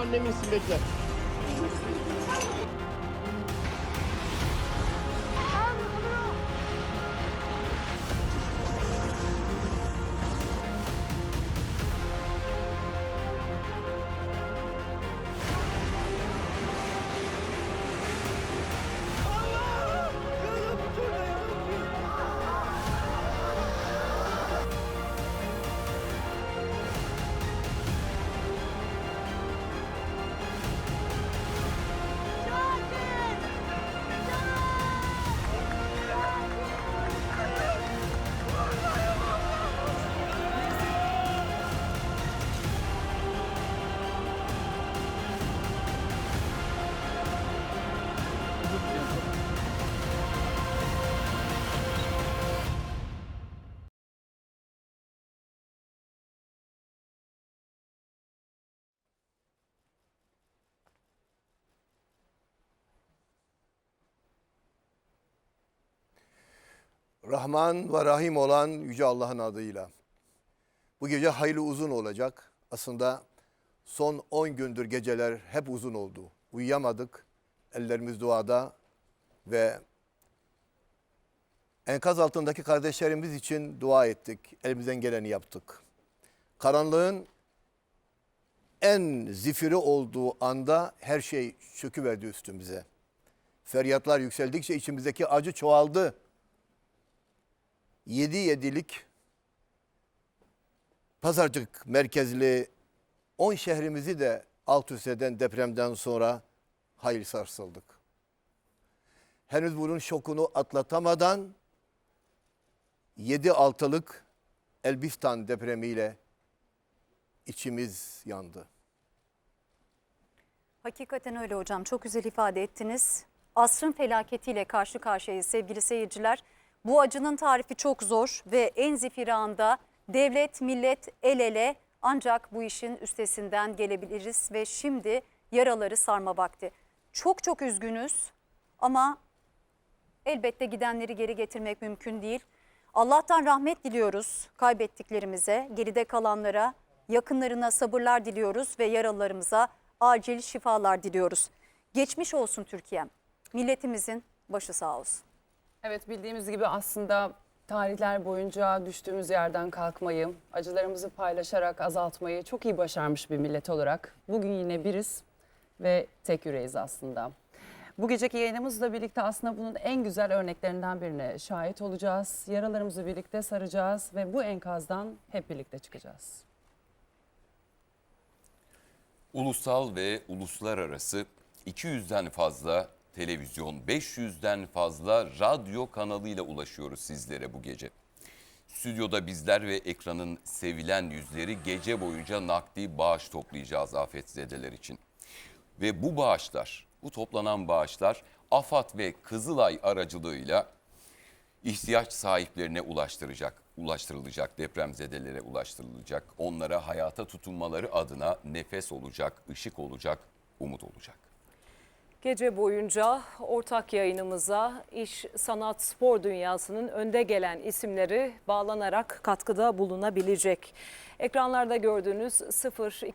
annem insin bekle. Rahman ve Rahim olan Yüce Allah'ın adıyla. Bu gece hayli uzun olacak. Aslında son 10 gündür geceler hep uzun oldu. Uyuyamadık. Ellerimiz duada ve enkaz altındaki kardeşlerimiz için dua ettik. Elimizden geleni yaptık. Karanlığın en zifiri olduğu anda her şey çöküverdi üstümüze. Feryatlar yükseldikçe içimizdeki acı çoğaldı. 7-7'lik Pazarcık merkezli 10 şehrimizi de alt üst eden depremden sonra hayli sarsıldık. Henüz bunun şokunu atlatamadan 7.6'lık Elbistan depremiyle içimiz yandı. Hakikaten öyle hocam. Çok güzel ifade ettiniz. Asrın felaketiyle karşı karşıyayız sevgili seyirciler. Bu acının tarifi çok zor ve en zifiri anda devlet, millet el ele ancak bu işin üstesinden gelebiliriz ve şimdi yaraları sarma vakti. Çok çok üzgünüz ama elbette gidenleri geri getirmek mümkün değil. Allah'tan rahmet diliyoruz kaybettiklerimize, geride kalanlara, yakınlarına sabırlar diliyoruz ve yaralılarımıza acil şifalar diliyoruz. Geçmiş olsun Türkiye'm. Milletimizin başı sağ olsun. Evet, bildiğimiz gibi aslında tarihler boyunca düştüğümüz yerden kalkmayı, acılarımızı paylaşarak azaltmayı çok iyi başarmış bir millet olarak bugün yine biriz ve tek yüreğiz aslında. Bu geceki yayınımızla birlikte aslında bunun en güzel örneklerinden birine şahit olacağız. Yaralarımızı birlikte saracağız ve bu enkazdan hep birlikte çıkacağız. Ulusal ve uluslararası 200'den fazla televizyon, 500'den fazla radyo kanalıyla ulaşıyoruz sizlere bu gece. Stüdyoda bizler ve ekranın sevilen yüzleri gece boyunca nakdi bağış toplayacağız afetzedeler için. Ve bu bağışlar, bu toplanan bağışlar AFAD ve Kızılay aracılığıyla ihtiyaç sahiplerine ulaştırılacak, depremzedelere ulaştırılacak. Onlara hayata tutunmaları adına nefes olacak, ışık olacak, umut olacak. Gece boyunca ortak yayınımıza iş, sanat, spor dünyasının önde gelen isimleri bağlanarak katkıda bulunabilecek. Ekranlarda gördüğünüz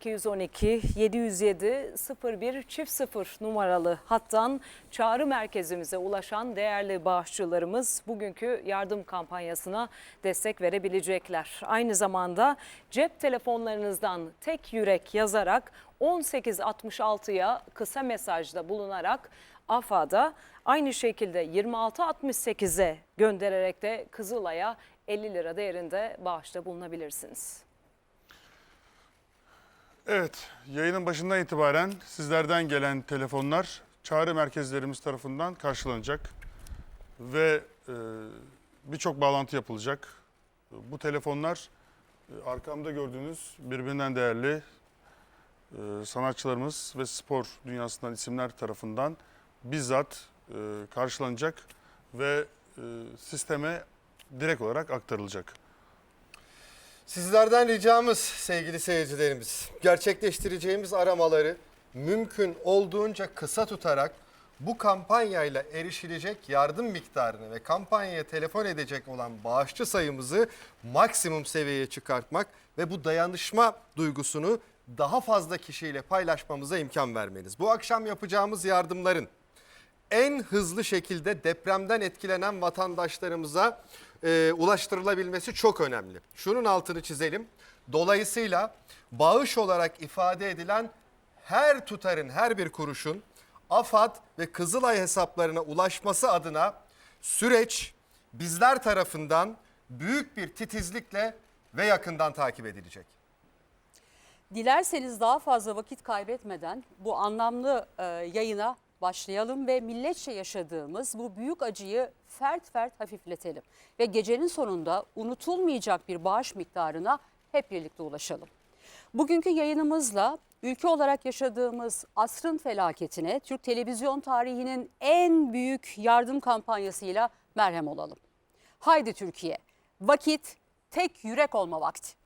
0212 707 01 0 numaralı hattan çağrı merkezimize ulaşan değerli bağışçılarımız bugünkü yardım kampanyasına destek verebilecekler. Aynı zamanda cep telefonlarınızdan tek yürek yazarak 1866'ya kısa mesajda bulunarak AFAD'a, aynı şekilde 2668'e göndererek de Kızılay'a 50 lira değerinde bağışta bulunabilirsiniz. Evet, yayının başından itibaren sizlerden gelen telefonlar çağrı merkezlerimiz tarafından karşılanacak ve birçok bağlantı yapılacak. Bu telefonlar arkamda gördüğünüz birbirinden değerli sanatçılarımız ve spor dünyasından isimler tarafından bizzat karşılanacak ve sisteme direkt olarak aktarılacak. Sizlerden ricamız sevgili seyircilerimiz, gerçekleştireceğimiz aramaları mümkün olduğunca kısa tutarak bu kampanyayla erişilecek yardım miktarını ve kampanyaya telefon edecek olan bağışçı sayımızı maksimum seviyeye çıkartmak ve bu dayanışma duygusunu daha fazla kişiyle paylaşmamıza imkan vermeniz. Bu akşam yapacağımız yardımların en hızlı şekilde depremden etkilenen vatandaşlarımıza ulaştırılabilmesi çok önemli. Şunun altını çizelim. Dolayısıyla bağış olarak ifade edilen her tutarın, her bir kuruşun AFAD ve Kızılay hesaplarına ulaşması adına süreç bizler tarafından büyük bir titizlikle ve yakından takip edilecek. Dilerseniz daha fazla vakit kaybetmeden bu anlamlı yayına başlayalım ve milletçe yaşadığımız bu büyük acıyı fert fert hafifletelim. Ve gecenin sonunda unutulmayacak bir bağış miktarına hep birlikte ulaşalım. Bugünkü yayınımızla ülke olarak yaşadığımız asrın felaketine Türk televizyon tarihinin en büyük yardım kampanyasıyla merhem olalım. Haydi Türkiye, vakit tek yürek olma vakti.